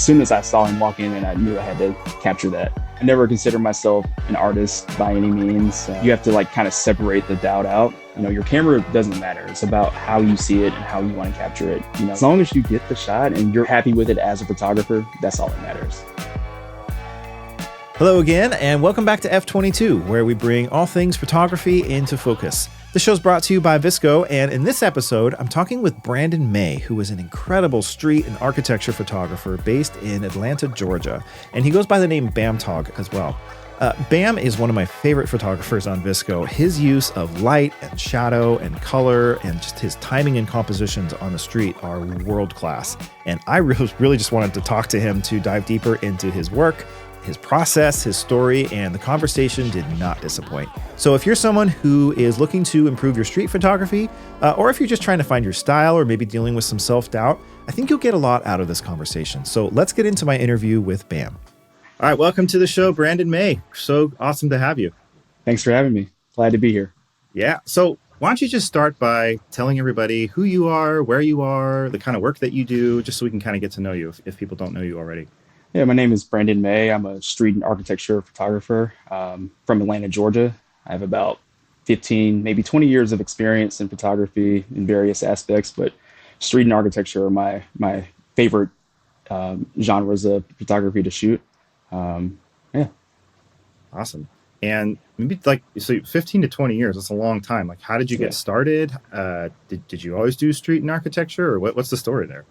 soon as I saw him walk in, and I knew I had to capture that. I never considered myself an artist by any means. You have to like kind of separate the doubt out. Your camera doesn't matter. It's about how you see it and how you want to capture it. As long as you get the shot and you're happy with it as a photographer, that's all that matters. Hello again, and welcome back to F22, where we bring all things photography into focus. The show's brought to you by VSCO, and in this episode, I'm talking with Branden Mey, who is an incredible street and architecture photographer based in Atlanta, Georgia, and he goes by the name Bamtog as well. Bam is one of my favorite photographers on VSCO. His use of light and shadow and color and just his timing and compositions on the street are world class. And I really just wanted to talk to him to dive deeper into his work, his process, his story, and the conversation did not disappoint. So if you're someone who is looking to improve your street photography, or if you're just trying to find your style or maybe dealing with some self-doubt, I think you'll get a lot out of this conversation. So let's get into my interview with Bam. All right, welcome to the show, Branden Mey. So awesome to have you. Thanks for having me. Glad to be here. Yeah, so why don't you just start by telling everybody who you are, where you are, the kind of work that you do, just so we can kind of get to know you if people don't know you already. Yeah, my name is Branden Mey. I'm a street and architecture photographer from Atlanta, Georgia. I have about 15, maybe 20 years of experience in photography in various aspects, but street and architecture are my favorite genres of photography to shoot. Yeah. Awesome. And maybe so 15 to 20 years, that's a long time. Like, how did you get started? Did you always do street and architecture, or what's the story there?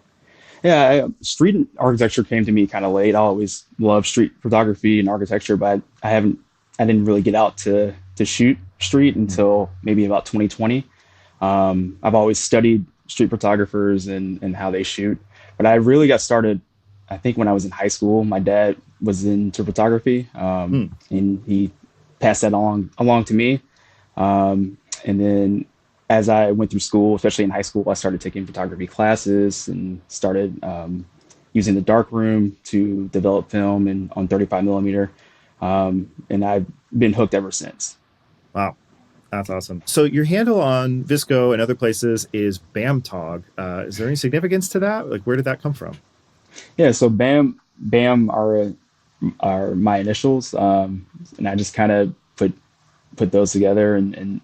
Yeah, street architecture came to me kind of late. I always loved street photography and architecture, but I didn't really get out to shoot street until maybe about 2020. I've always studied street photographers and how they shoot, but I really got started, I think, when I was in high school. My dad was into photography, and he passed that along to me. And then as I went through school, especially in high school, I started taking photography classes and started using the darkroom to develop film and on 35 millimeter. And I've been hooked ever since. Wow. That's awesome. So your handle on VSCO and other places is Bamtog. Is there any significance to that? Like, where did that come from? Yeah. So Bam are my initials. And I just kind of put those together and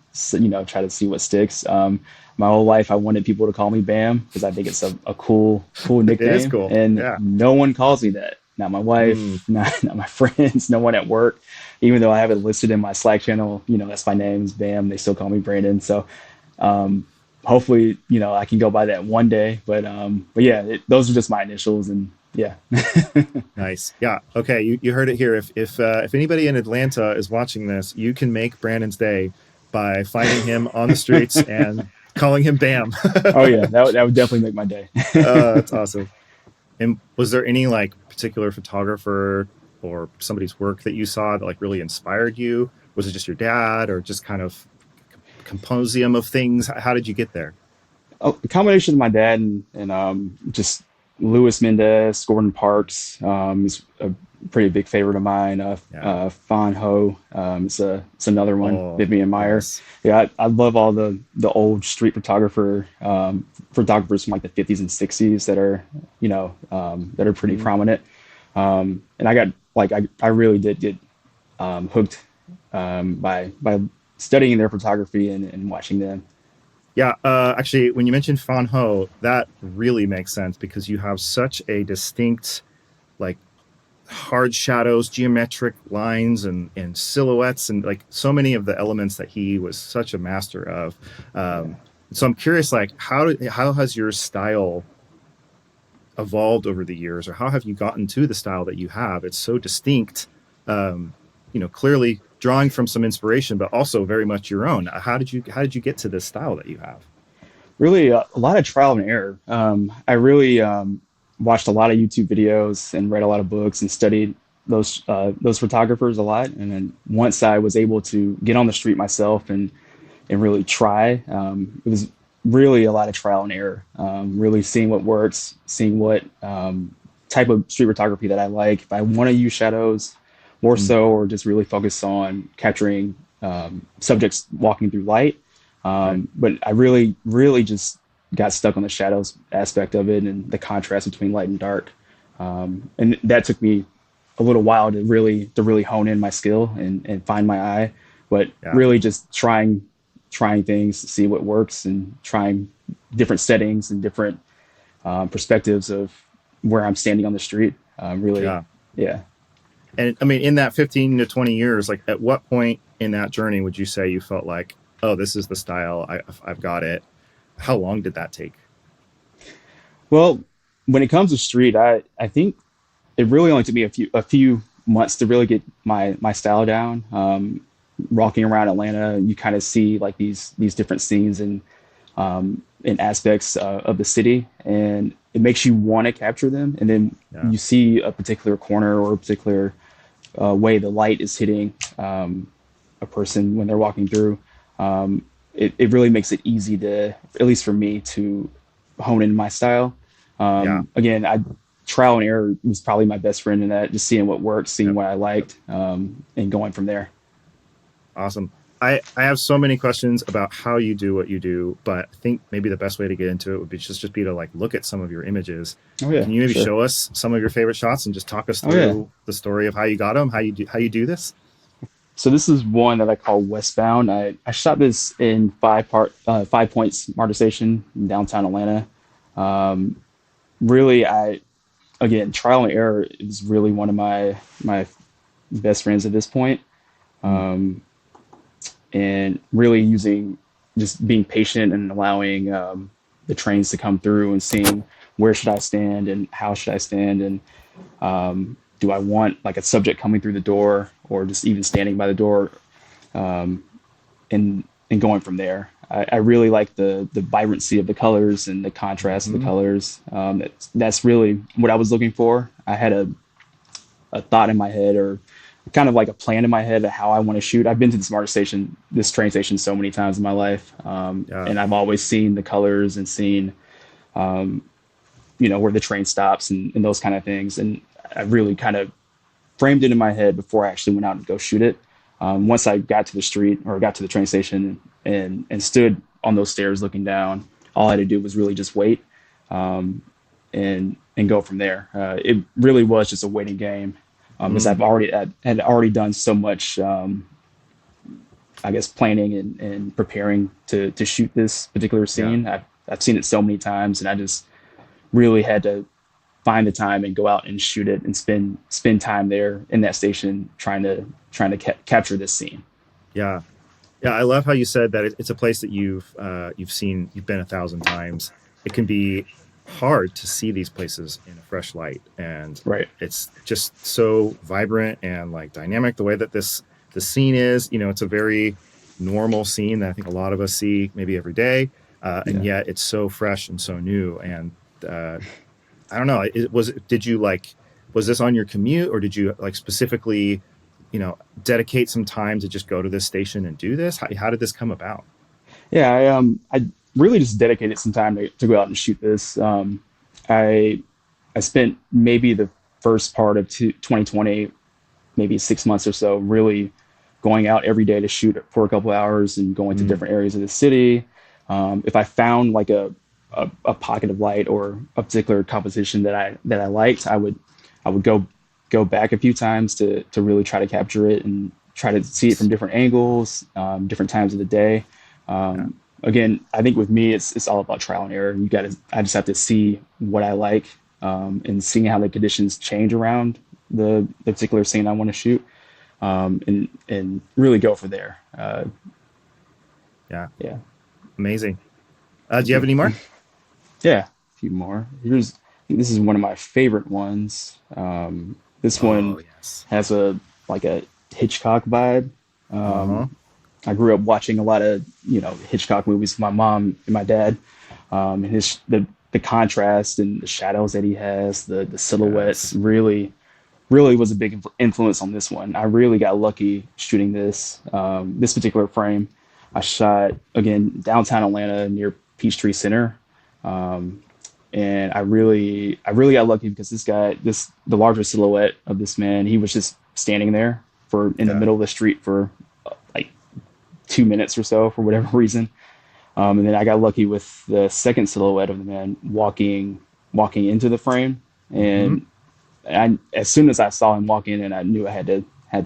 try to see what sticks. My whole life I wanted people to call me Bam because I think it's a cool nickname. It is cool. And no one calls me that. Not my wife, not my friends, no one at work. Even though I have it listed in my Slack channel, that's my name is Bam. They still call me Branden. So hopefully, I can go by that one day. But yeah, those are just my initials, and yeah. Nice. Yeah. Okay. You heard it here. If anybody in Atlanta is watching this, you can make Brandon's day by finding him on the streets and calling him Bam. Oh yeah. That would definitely make my day. That's awesome. And was there any particular photographer or somebody's work that you saw that really inspired you? Was it just your dad, or just kind of composium of things? How did you get there? A combination of my dad and just Louis Mendez, Gordon Parks is a pretty big favorite of mine. Fan Ho, it's another one. Vivian Myers. Nice. Yeah, I love all the old street photographers from the 50s and 60s that are pretty prominent. And I got I really did get hooked by studying their photography and watching them. Yeah, actually, when you mentioned Fan Ho, that really makes sense because you have such a distinct, hard shadows, geometric lines, and silhouettes, and so many of the elements that he was such a master of. So I'm curious, how has your style evolved over the years, or how have you gotten to the style that you have? It's so distinct, clearly drawing from some inspiration, but also very much your own. How did you get to this style that you have? Really, a lot of trial and error. I really watched a lot of YouTube videos and read a lot of books and studied those photographers a lot. And then once I was able to get on the street myself and really try, it was really a lot of trial and error. Really seeing what works, seeing what type of street photography that I like. If I want to use shadows more so, or just really focus on capturing subjects walking through light. But I really just got stuck on the shadows aspect of it and the contrast between light and dark. And that took me a little while to really hone in my skill and find my eye, but Yeah. really just trying things to see what works and trying different settings and different perspectives of where I'm standing on the street. Really, Yeah. yeah. And I mean, in that 15 to 20 years, like at what point in that journey would you say you felt like, oh, this is the style, I've got it? How long did that take? Well, when it comes to street, I think it really only took me a few months to really get my style down. Walking around Atlanta, you kind of see like these different scenes and aspects of the city, and it makes you want to capture them. And then Yeah. you see a particular corner or a particular way the light is hitting a person when they're walking through. It really makes it easy to, at least for me, to hone in my style. Yeah. Again, I trial and error was probably my best friend in that, just seeing what worked, seeing Yep. what I liked, and going from there. Awesome. I have so many questions about how you do what you do, but I think maybe the best way to get into it would be just be to like look at some of your images. Oh yeah, Can you maybe sure. show us some of your favorite shots and just talk us Oh yeah. through the story of how you got them, how you do this? So this is one that I call Westbound. I shot this in 5 Points Martyr Station in downtown Atlanta. Really, I again trial and error is really one of my best friends at this point. Mm. And really using just being patient and allowing the trains to come through and seeing where should I stand and how should I stand, and do I want like a subject coming through the door or just even standing by the door, and going from there. I really like the vibrancy of the colors and the contrast of the Mhm. colors. That's really what I was looking for. I had a thought in my head, or kind of like a plan in my head of how I want to shoot. I've been to this train station so many times in my life, Yeah. and I've always seen the colors and seen, where the train stops and those kind of things. And I really kind of framed it in my head before I actually went out and go shoot it. Once I got to the street or got to the train station and stood on those stairs looking down, all I had to do was really just wait, and go from there. It really was just a waiting game, because Mm. I had already done so much, I guess, planning and preparing to shoot this particular Yeah. scene. I've seen it so many times, and I just really had to find the time and go out and shoot it and spend time there in that station trying to capture this scene. Yeah. Yeah. I love how you said that it's a place that you've been 1,000 times. It can be hard to see these places in a fresh light, and Right. it's just so vibrant and like dynamic the way that the scene is. It's a very normal scene that I think a lot of us see maybe every day, and Yeah. yet it's so fresh and so new. And uh, I don't know. Was this on your commute, or did you like specifically, dedicate some time to just go to this station and do this? How did this come about? Yeah. I really just dedicated some time to go out and shoot this. I I spent maybe the first part of 2020, maybe 6 months or so, really going out every day to shoot for a couple hours and going to Mm, different areas of the city. If I found like a pocket of light or a particular composition that I liked, I would go back a few times to really try to capture it and try to see it from different angles, different times of the day. yeah, Again, I think with me, it's all about trial and error. I just have to see what I like, and seeing how the conditions change around the particular scene I want to shoot, and really go for there. yeah. Yeah, Amazing. Do thank you have you. any more? Yeah, a few more. I think this is one of my favorite ones. This Oh, one yes. has a Hitchcock vibe. Uh-huh. I grew up watching a lot of Hitchcock movies with my mom and my dad, and the contrast and the shadows that he has, the silhouettes Yes. really was a big influence on this one. I really got lucky shooting this particular frame. I shot again downtown Atlanta near Peachtree Center, and I really got lucky because the larger silhouette of this man, he was just standing there for in the Yeah. middle of the street for like 2 minutes or so for whatever reason. And then I got lucky with the second silhouette of the man walking into the frame, Mm-hmm. and as soon as I saw him walk in, and I knew I had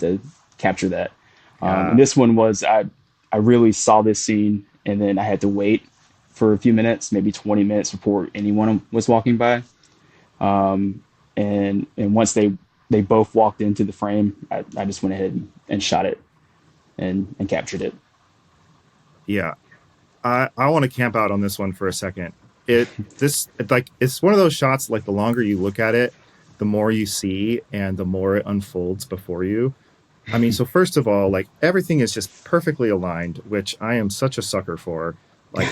to capture that. And Yeah. this one was I really saw this scene, and then I had to wait for a few minutes, maybe 20 minutes before anyone was walking by. And once they both walked into the frame, I just went ahead and shot it and captured it. Yeah. I want to camp out on this one for a second. It's one of those shots, like the longer you look at it, the more you see and the more it unfolds before you. I mean, so first of all, like everything is just perfectly aligned, which I am such a sucker for. Like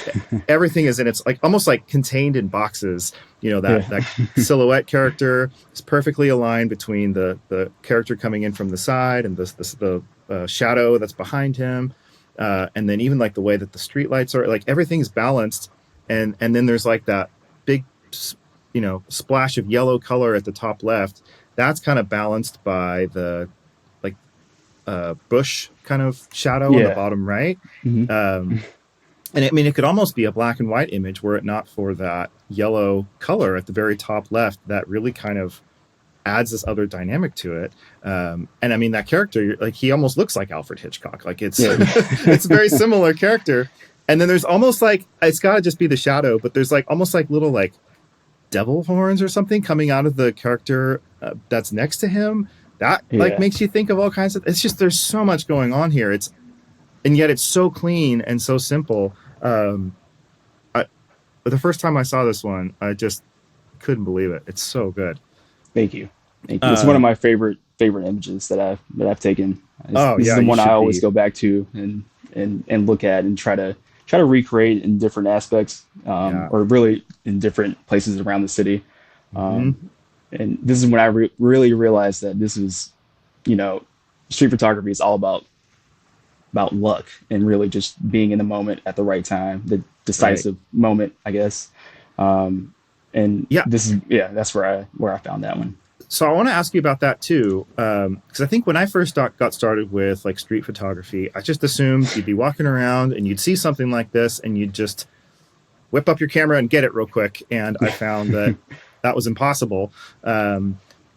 everything is in its like almost like contained in boxes. Yeah. That silhouette character is perfectly aligned between the character coming in from the side and the shadow that's behind him. And then even like the way that the street lights are, like everything's balanced. And then there's like that big, splash of yellow color at the top left. That's kind of balanced by the like bush kind of shadow on the Yeah. bottom right. Hmm. And I mean, it could almost be a black and white image were it not for that yellow color at the very top left that really kind of adds this other dynamic to it. And I mean, that character, like he almost looks like Alfred Hitchcock. Like it's Yeah. it's a very similar character. And then there's almost like, it's got to just be the shadow, but there's like almost like little like devil horns or something coming out of the character that's next to him. That like Yeah. makes you think of all kinds of, it's just, there's so much going on here. And yet it's so clean and so simple. The first time I saw this one, I just couldn't believe it. It's so good. Thank you. Thank you. It's one of my favorite images that I've taken. Oh This is yeah, the you one I should always be. go back to and look at and try to recreate in different aspects, Yeah. or really in different places around the city. Hmm. And this is when I really realized that this is, you know, street photography is all about luck and really just being in the moment at the right time, the Right. decisive moment, I guess. And Yeah. this is that's where I found that one. So I want to ask you about that too, because I think when I first got started with like street photography, I just assumed you'd be walking around and you'd see something like this and you'd just whip up your camera and get it real quick. And I found that that was impossible.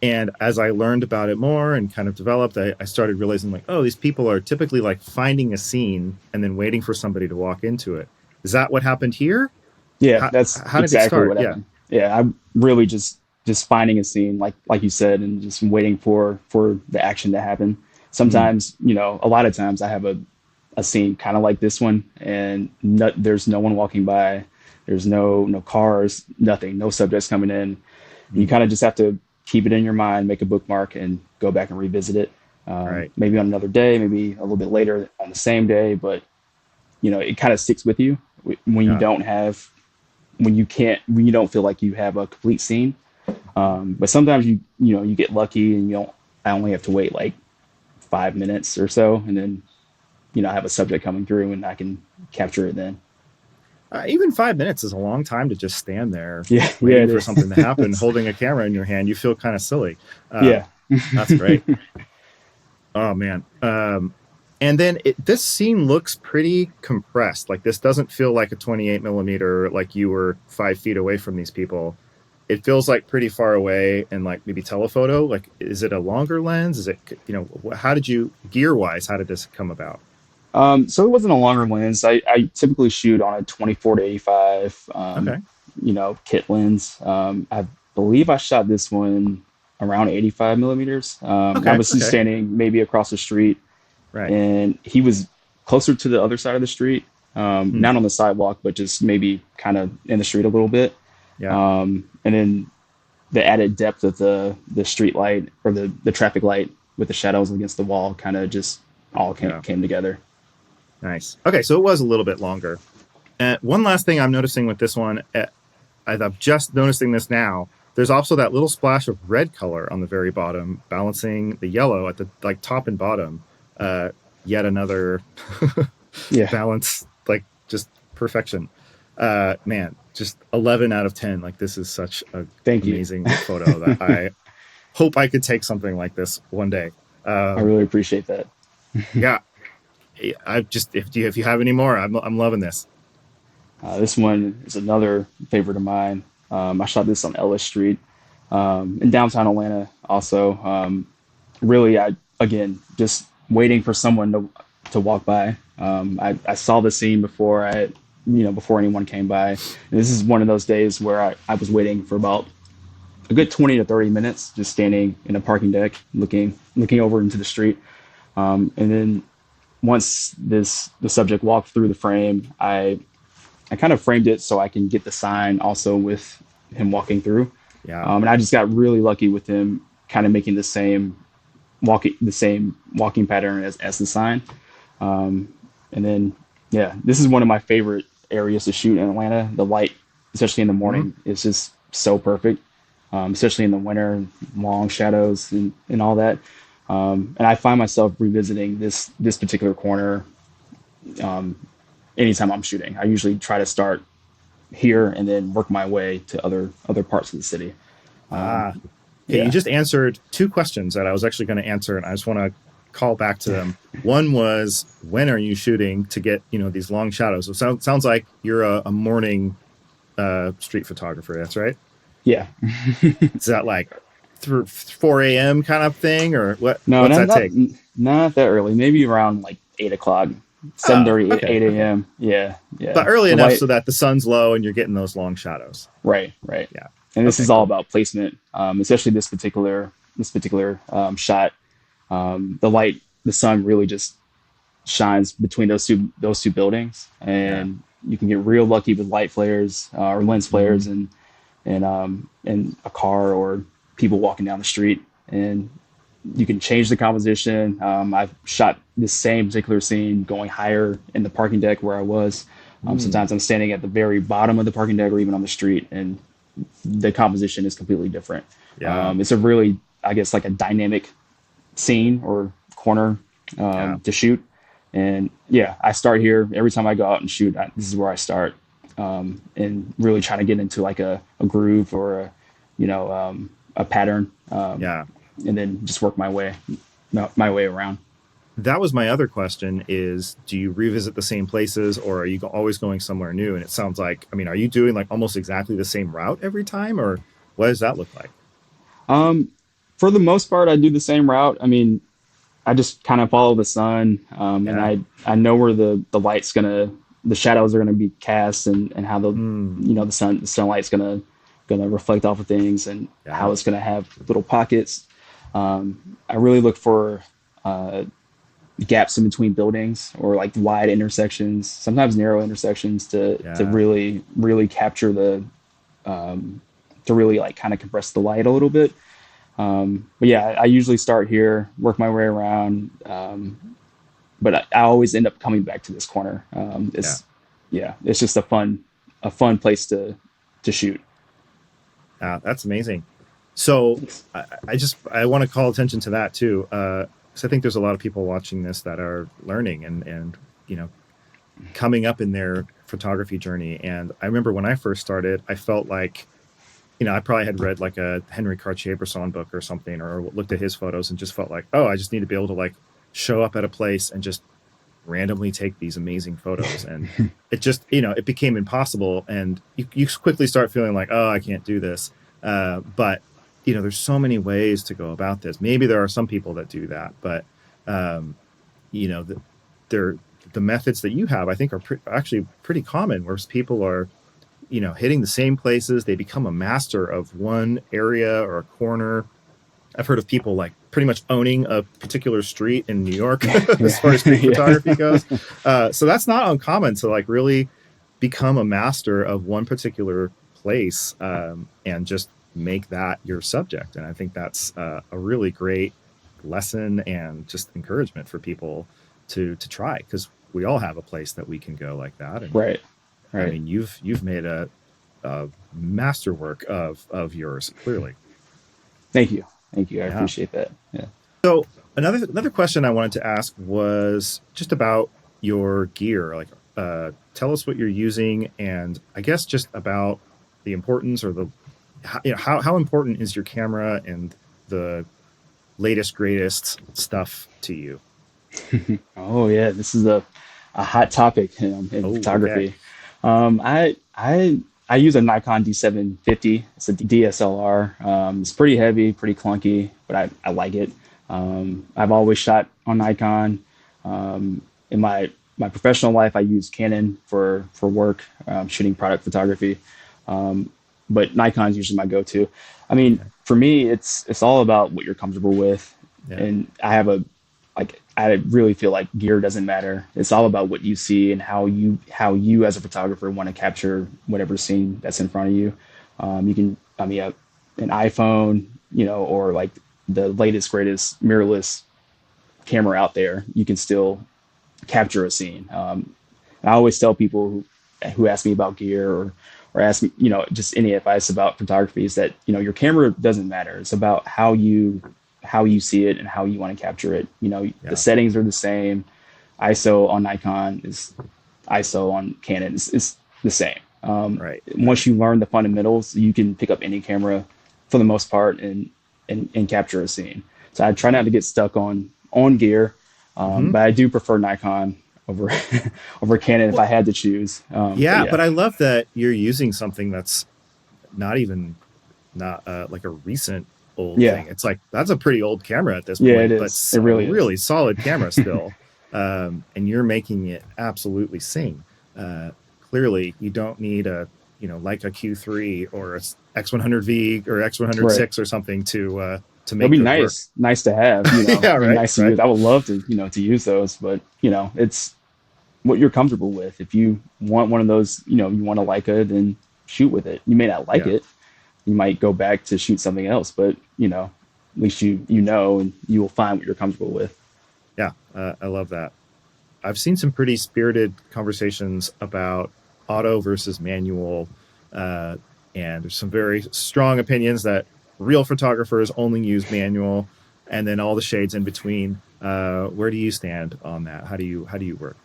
And as I learned about it more and kind of developed, I started realizing like, oh, these people are typically like finding a scene and then waiting for somebody to walk into it. Is that what happened here? Yeah, How, that's how did it exactly start? what Yeah. happened. Yeah, I'm really just finding a scene like you said, and just waiting for the action to happen. Mm, Sometimes, you know, a lot of times I have a scene kind of like this one, and there's no one walking by, there's no cars, nothing, no subjects coming in. You mm, kind of just have to keep it in your mind, make a bookmark, and go back and revisit it. right. Maybe on another day, maybe a little bit later on the same day, but you know, it kind of sticks with you when you Yeah. don't have when you don't feel like you have a complete scene. But sometimes you get lucky and you don't. I only have to wait like 5 minutes or so, and then I have a subject coming through and I can capture it then. Even 5 minutes is a long time to just stand there Yeah, yeah, waiting it for is. something to happen, holding a camera in your hand. You feel kind of silly. Uh, Yeah, that's great. Oh man. And then this scene looks pretty compressed. Like this doesn't feel like a 28 millimeter, like you were 5 feet away from these people. It feels like pretty far away and like maybe telephoto. Like, is it a longer lens? Is it, how did you, gear wise, how did this come about? so it wasn't a longer lens. I typically shoot on a 24 to 85, Okay. kit lens. I believe I shot this one around 85 millimeters. I Okay. was just Okay. standing maybe across the street, Right. and he was closer to the other side of the street, Hmm. not on the sidewalk, but just maybe kind of in the street a little bit. Yeah. And then the added depth of the street light or the traffic light with the shadows against the wall kind of just all Yeah. came together. Nice. Okay. So it was a little bit longer. And one last thing I'm noticing with this one, I'm just noticing this now. There's also that little splash of red color on the very bottom, balancing the yellow at the like top and bottom. Yet another Yeah. balance, like just perfection. Man, just 11 out of 10. Like this is such a Thank you. amazing photo that I hope I could take something like this one day. I really appreciate that. Yeah, I just if you have any more, I'm loving this. This one is another favorite of mine. I shot this on Ellis Street. in downtown Atlanta also. Really, I again just waiting for someone to walk by. I saw the scene before before anyone came by. And this is one of those days where I was waiting for about a good 20 to 30 minutes, just standing in a parking deck, looking over into the street. And then once the subject walked through the frame, I kind of framed it so I can get the sign also with him walking through. Yeah. And I just got really lucky with him kind of making the same walking pattern as the sign. And then, yeah, this is one of my favorite areas to shoot in Atlanta. The light, especially in the morning, is just so perfect, especially in the winter, long shadows and all that. And I find myself revisiting this particular corner anytime I'm shooting. I usually try to start here and then work my way to other parts of the city. Okay, you just answered two questions that I was actually going to answer, and I just want to call back to them. One was, when are you shooting to get these long shadows? It sounds like you're a morning street photographer. That's right. Yeah. Is that like through 4 a.m. kind of thing, or what? No, what's that take? Not that early. Maybe around like 8 o'clock, 7:30, okay. 8 a.m. Yeah. But early The enough light, so that the sun's low and you're getting those long shadows. right. Yeah. And this Okay, is all cool. about placement, especially this particular shot. The sun really just shines between those two buildings, and you can get real lucky with light flares or lens flares, and a car or people walking down the street, and you can change the composition. I've shot the same particular scene going higher in the parking deck where I was. Sometimes I'm standing at the very bottom of the parking deck or even on the street, and the composition is completely different. Yeah. It's a really, I guess, like a dynamic scene or corner to shoot. And yeah, I start here every time I go out and shoot. This is where I start, and really trying to get into like a groove or a pattern, and then just work my way around. That was my other question is, do you revisit the same places, or are you always going somewhere new? And it sounds like, are you doing like almost exactly the same route every time, or what does that look like? For the most part, I do the same route. I just kind of follow the sun, and I know where the shadows are gonna be cast, and how the sunlight's gonna reflect off of things, and how it's gonna have little pockets. I really look for gaps in between buildings or like wide intersections, sometimes narrow intersections to really capture to really like kind of compress the light a little bit. But yeah, I usually start here, work my way around. But I always end up coming back to this corner. It's just a fun place to shoot. That's amazing. So I want to call attention to that too. So I think there's a lot of people watching this that are learning and coming up in their photography journey. And I remember when I first started, I felt like, I probably had read like a Henry Cartier-Bresson book or something, or looked at his photos and just felt like, oh, I just need to be able to like show up at a place and just randomly take these amazing photos. And it just, it became impossible. And you quickly start feeling like, oh, I can't do this. But there's so many ways to go about this. Maybe there are some people that do that, but the methods that you have, I think, are actually pretty common, where people are, hitting the same places. They become a master of one area or a corner. I've heard of people like pretty much owning a particular street in New York as far as street photography goes. So that's not uncommon to like really become a master of one particular place, and just make that your subject. And I think that's a really great lesson and just encouragement for people to try, because we all have a place that we can go like that. And Right. You've made a masterwork of yours, clearly. Thank you. I appreciate that. Yeah. So another question I wanted to ask was just about your gear. Like, tell us what you're using, and I guess just about the importance or how important is your camera and the latest greatest stuff to you? Oh yeah, this is a hot topic in photography. Okay. I I use a Nikon D750. It's a DSLR. It's pretty heavy, pretty clunky, but I like it. I've always shot on Nikon. In my professional life, I use Canon for work, shooting product photography. But Nikon is usually my go-to. I mean, for me, it's all about what you're comfortable with, Yeah. and I really feel like gear doesn't matter. It's all about what you see and how you as a photographer want to capture whatever scene that's in front of you. You can, I mean, an iPhone, or like the latest greatest mirrorless camera out there, you can still capture a scene. I always tell people who ask me about gear or ask me, just any advice about photography is that, your camera doesn't matter. It's about how you see it and how you want to capture it. The settings are the same. ISO on Nikon is ISO on Canon. It's the same. Right. Once you learn the fundamentals, you can pick up any camera for the most part and capture a scene. So I try not to get stuck on gear, but I do prefer Nikon over over Canon if I had to choose. But I love that you're using something that's not like a recent old thing. It's like that's a pretty old camera at this point, it is. But It really really solid camera still. And you're making it absolutely sing. Clearly, you don't need a like a Q3 or a X100V or X100VI or something to make it'll be it nice to have, nice to use. I would love to, to use those, but it's what you're comfortable with. If you want one of those, you want a Leica, then shoot with it. You may not like it. You might go back to shoot something else, but at least and you will find what you're comfortable with. Yeah, I love that. I've seen some pretty spirited conversations about auto versus manual, and there's some very strong opinions that real photographers only use manual, and then all the shades in between. Where do you stand on that? How do you work?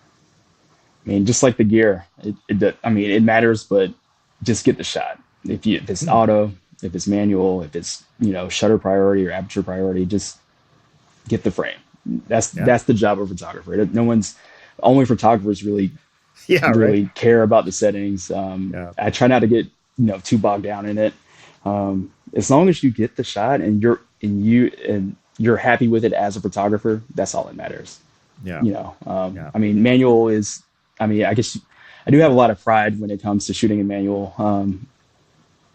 I mean, just like the gear, it matters, but just get the shot. If it's auto, if it's manual, if it's shutter priority or aperture priority, just get the frame. That's the job of a photographer. Only photographers really care about the settings. I try not to get too bogged down in it. As long as you get the shot and you're happy with it as a photographer, that's all that matters. I mean, manual is. I mean, I guess I do have a lot of pride when it comes to shooting in manual.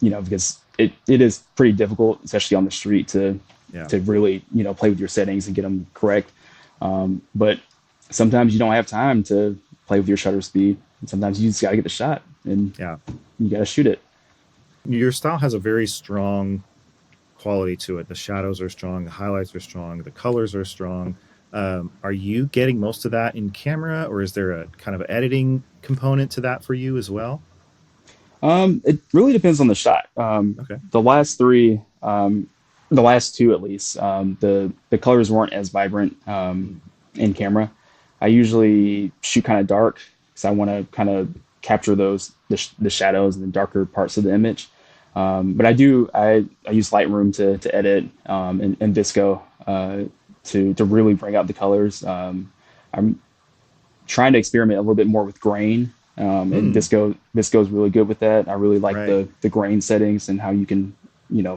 Because it is pretty difficult, especially on the street, to really play with your settings and get them correct. But sometimes you don't have time to play with your shutter speed. And sometimes you just got to get the shot and you got to shoot it. Your style has a very strong quality to it. The shadows are strong, the highlights are strong, the colors are strong. Are you getting most of that in camera, or is there a kind of editing component to that for you as well? It really depends on the shot. The last three, the last two at least, the colors weren't as vibrant in camera. I usually shoot kind of dark because I want to kind of capture the shadows and the darker parts of the image. But I use Lightroom to edit and VSCO to really bring out the colors. I'm trying to experiment a little bit more with grain. And VSCO is really good with that. I really like the grain settings and how you can,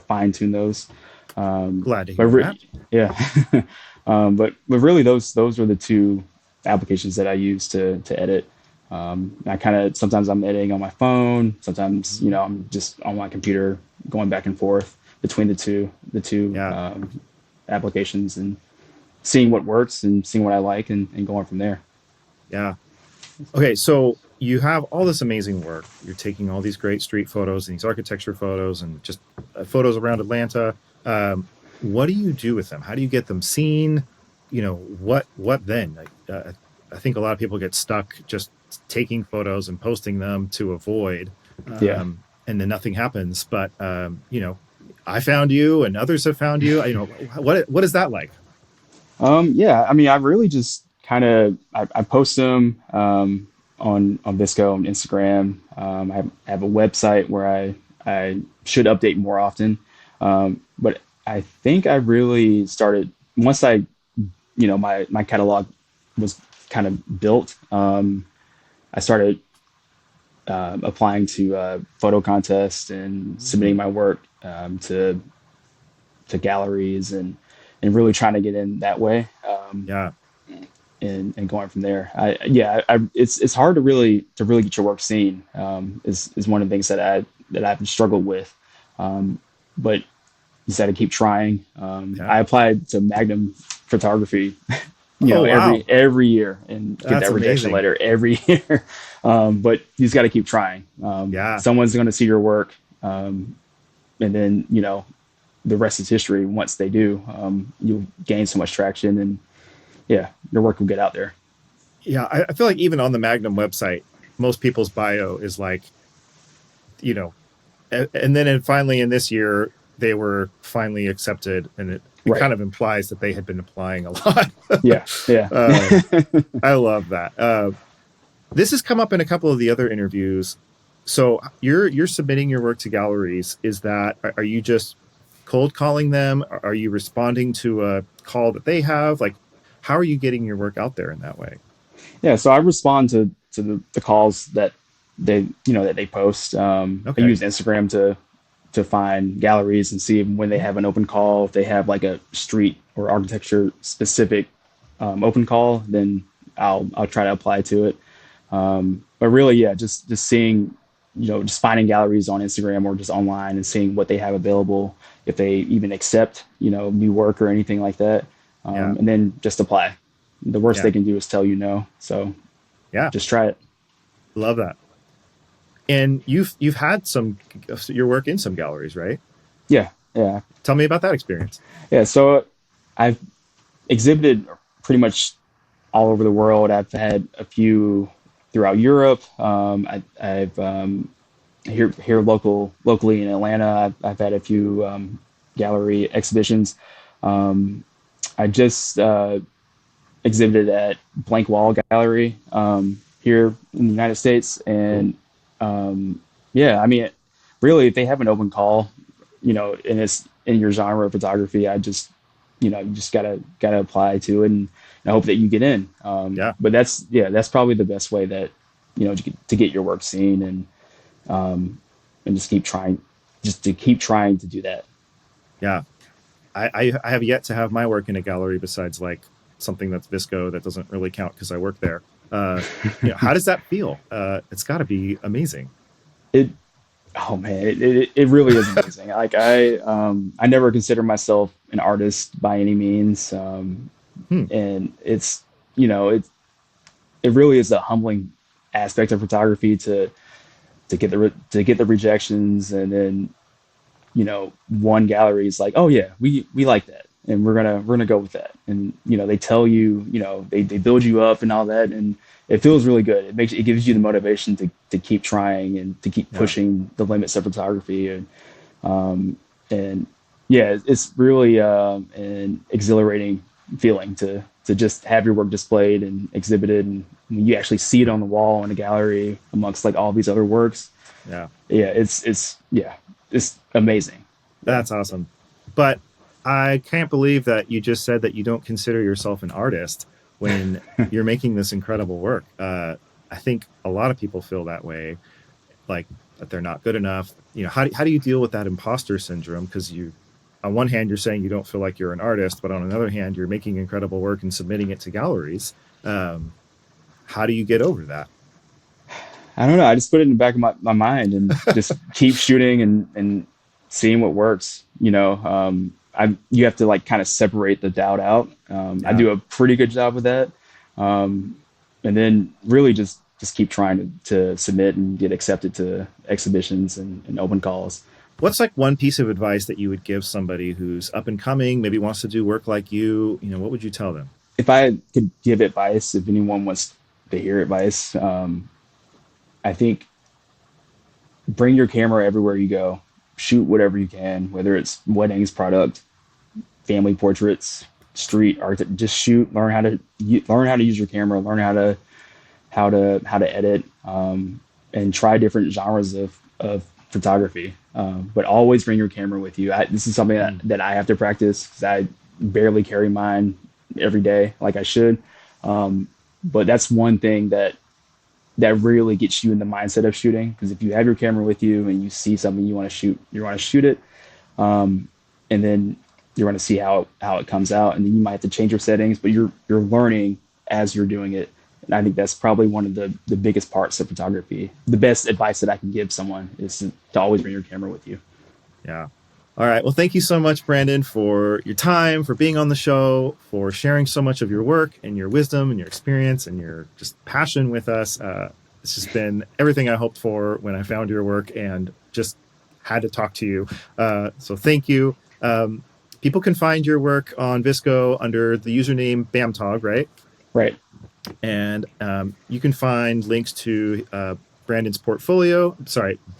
fine tune those. Glad to hear that. Yeah. But really those are the two applications that I use to edit. I kind of, sometimes I'm editing on my phone. Sometimes, I'm just on my computer going back and forth between the two applications and seeing what works and seeing what I like and going from there. Yeah. Okay. So you have all this amazing work. You're taking all these great street photos and these architecture photos and just photos around Atlanta. What do you do with them? How do you get them seen? What then? I think a lot of people get stuck just taking photos and posting them to avoid, and then nothing happens. But I found you, and others have found you. What is that like? I mean, I really just kind of I post them on VSCO and Instagram. I have a website where I should update more often, but I think I really started once my catalog was kind of built. I started applying to photo contests and submitting my work to galleries and really trying to get in that way. Yeah. And going from there. It's hard to really get your work seen. Is one of the things that I've struggled with. But you just got to keep trying. Yeah. I applied to Magnum Photography, Oh, wow. every year and get That's that rejection amazing. letter every year. But you just got to keep trying. Yeah. Someone's going to see your work, and then the rest is history. Once they do, you'll gain so much traction, and yeah, your work will get out there. Yeah. I feel like even on the Magnum website, most people's bio is like, you know, and then finally in this year, they were finally accepted. And it Right. kind of implies that they had been applying a lot. Yeah. Yeah. uh, I love that. This has come up in a couple of the other interviews. So you're submitting your work to galleries. Are you just cold calling them? Are you responding to a call that they have? Like, how are you getting your work out there in that way? Yeah. So I respond to the calls that they post. I Okay. use Instagram to find galleries and see when they have an open call. If they have like a street or architecture specific open call, then I'll try to apply to it. But really, yeah, just seeing, just finding galleries on Instagram or just online and seeing what they have available, if they even accept, new work or anything like that. Yeah. And then just apply. The worst Yeah. they can do is tell you no. So Yeah. just try it. Love that. And you've had your work in some galleries, right? Yeah. Yeah. Tell me about that experience. Yeah. So I've exhibited pretty much all over the world. I've had a few throughout Europe. I've locally in Atlanta. I've had a few gallery exhibitions. I just exhibited at Blank Wall Gallery here in the United States, Cool. and yeah, I mean, really, if they have an open call, and it's in your genre of photography, you just gotta apply to it and hope that you get in. Yeah. But that's probably the best way that to get your work seen and just to keep trying to do that. Yeah. I have yet to have my work in a gallery besides like something that's VSCO that doesn't really count because I work there. How does that feel? It's got to be amazing. It Oh man, it really is amazing. Like I never consider myself an artist by any means, Hmm. and it's it really is a humbling aspect of photography to get the rejections, and then one gallery is like, oh yeah, we like that, and we're gonna go with that, and they tell you, they build you up and all that, and it feels really good. It gives you the motivation to keep trying and to keep Yeah. pushing the limits of photography, and yeah, it's really an exhilarating feeling to just have your work displayed and exhibited, and when you actually see it on the wall in a gallery amongst like all these other works. Yeah. Yeah, it's amazing. Yeah. That's awesome. But I can't believe that you just said that you don't consider yourself an artist when you're making this incredible work. I think a lot of people feel that way, like that they're not good enough. How do you deal with that imposter syndrome? Because on one hand, you're saying you don't feel like you're an artist, but on another hand, you're making incredible work and submitting it to galleries. How do you get over that? I don't know. I just put it in the back of my mind and just keep shooting and seeing what works. You have to like kind of separate the doubt out. I Yeah. do a pretty good job with that. And then really just keep trying to submit and get accepted to exhibitions and open calls. What's like one piece of advice that you would give somebody who's up and coming, maybe wants to do work like you? What would you tell them? If I could give advice, if anyone wants to hear advice, I think bring your camera everywhere you go. Shoot whatever you can, whether it's weddings, product, family portraits, street art. Just shoot. Learn how to use your camera. Learn how to edit, and try different genres of photography. But always bring your camera with you. This is something Hmm. that I have to practice because I barely carry mine every day like I should. But that's one thing that that really gets you in the mindset of shooting. Because if you have your camera with you and you see something you want to shoot, you want to shoot it, and then you're going to see how it comes out, and then you might have to change your settings, but you're learning as you're doing it. And I think that's probably one of the biggest parts of photography. The best advice that I can give someone is to always bring your camera with you. Yeah. All right. Well, thank you so much, Branden, for your time, for being on the show, for sharing so much of your work and your wisdom and your experience and your just passion with us. It's just been everything I hoped for when I found your work and just had to talk to you. So thank you. People can find your work on VSCO under the username Bamtog, right? Right. And you can find links to Branden's portfolio,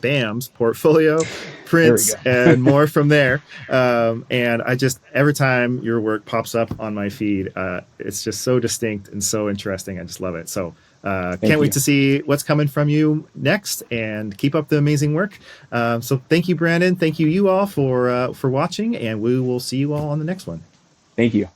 Bam's portfolio, prints, and more from there. And I just, every time your work pops up on my feed, it's just so distinct and so interesting. I just love it. So can't wait to see what's coming from you next, and keep up the amazing work. So thank you, Branden. Thank you all for watching, and we will see you all on the next one. Thank you.